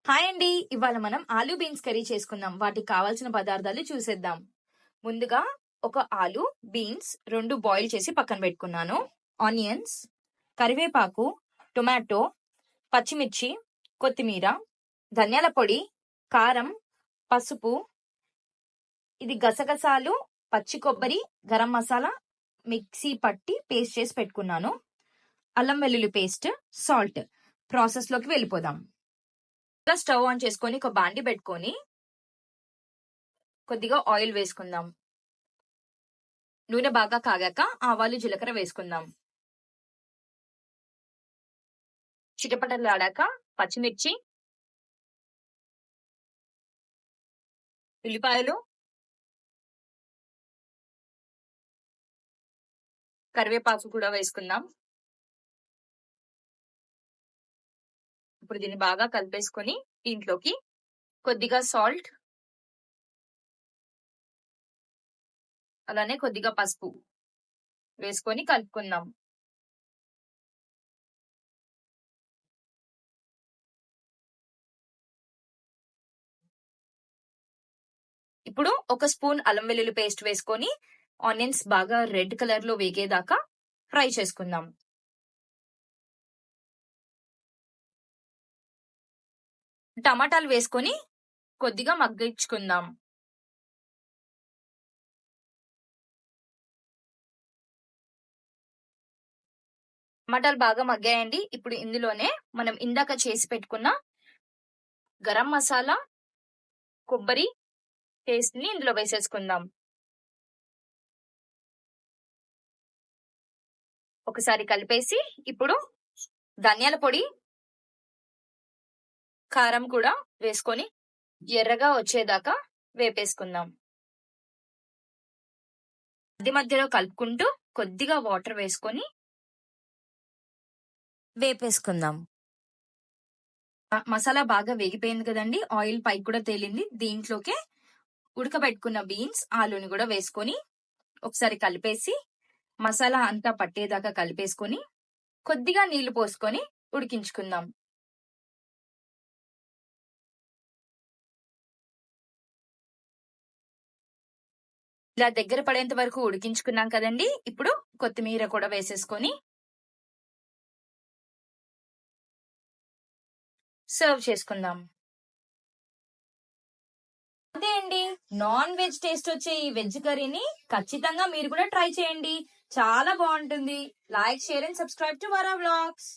Hi అండి. ఇవాళ మనం ఆలూ బీన్స్ కర్రీ చేసుకుందాం. వాటికి కావాల్సిన పదార్థాలు చూసేద్దాం. ముందుగా ఒక ఆలు, బీన్స్ 2 బాయిల్ చేసి పక్కన పెట్టుకున్నాను. ఆనియన్స్, కరివేపాకు, టొమాటో, పచ్చిమిర్చి, కొత్తిమీర, ధనియాల పొడి, కారం, పసుపు, ఇది గసగసాలు, పచ్చి కొబ్బరి, గరం మసాలా మిక్సీ పట్టి పేస్ట్ చేసి పెట్టుకున్నాను. అల్లం వెల్లుల్లి పేస్ట్, సాల్ట్. ప్రాసెస్ లోకి వెళ్ళిపోదాం. స్టవ్ ఆన్ చేసుకొని ఒక బాండి పెట్టుకొని కొద్దిగా ఆయిల్ వేసుకుందాం. నూనె బాగా కాగాక ఆవాలు, జీలకర్ర వేసుకుందాం. చిటపటలాడాక పచ్చిమిర్చి, ఉల్లిపాయలు, కరివేపాకు కూడా వేసుకుందాం. ఇప్పుడు దీన్ని బాగా కలిపేసుకొని దీంట్లోకి కొద్దిగా సాల్ట్, అలానే కొద్దిగా పసుపు వేసుకొని కలుపుకుందాం. ఇప్పుడు ఒక స్పూన్ అల్లం వెల్లుల్లి పేస్ట్ వేసుకొని ఆనియన్స్ బాగా రెడ్ కలర్ లో వేగేదాకా ఫ్రై చేసుకుందాం. టమాటాలు వేసుకొని కొద్దిగా మగ్గించుకుందాం. టమాటాలు బాగా మగ్గాయండి. ఇప్పుడు ఇందులోనే మనం ఇందాక చేసి పెట్టుకున్న గరం మసాలా, కొబ్బరి పేస్ట్ ని ఇందులో వేసేసుకుందాం. ఒకసారి కలిపేసి ఇప్పుడు ధనియాల పొడి, కారం కూడా వేసుకొని ఎర్రగా వచ్చేదాకా వేపేసుకుందాం. మధ్య మధ్యలో కలుపుకుంటూ కొద్దిగా వాటర్ వేసుకొని వేపేసుకుందాం. మసాలా బాగా వేగిపోయింది కదండి. ఆయిల్ పైకి కూడా తేలింది. దీంట్లోకే ఉడకబెట్టుకున్న బీన్స్, ఆలూని కూడా వేసుకొని ఒకసారి కలిపేసి మసాలా అంతా పట్టేదాకా కలిపేసుకొని కొద్దిగా నీళ్లు పోసుకొని ఉడికించుకుందాం. ఇలా దగ్గర పడేంత వరకు ఉడికించుకున్నాం కదండి. ఇప్పుడు కొత్తిమీర కూడా వేసేసుకొని సర్వ్ చేసుకుందాం. అంతే అండి. నాన్ వెజ్ టేస్ట్ వచ్చే ఈ వెజ్ కర్రీని ఖచ్చితంగా మీరు కూడా ట్రై చేయండి. చాలా బాగుంటుంది. Like, share and subscribe to Vara vlogs.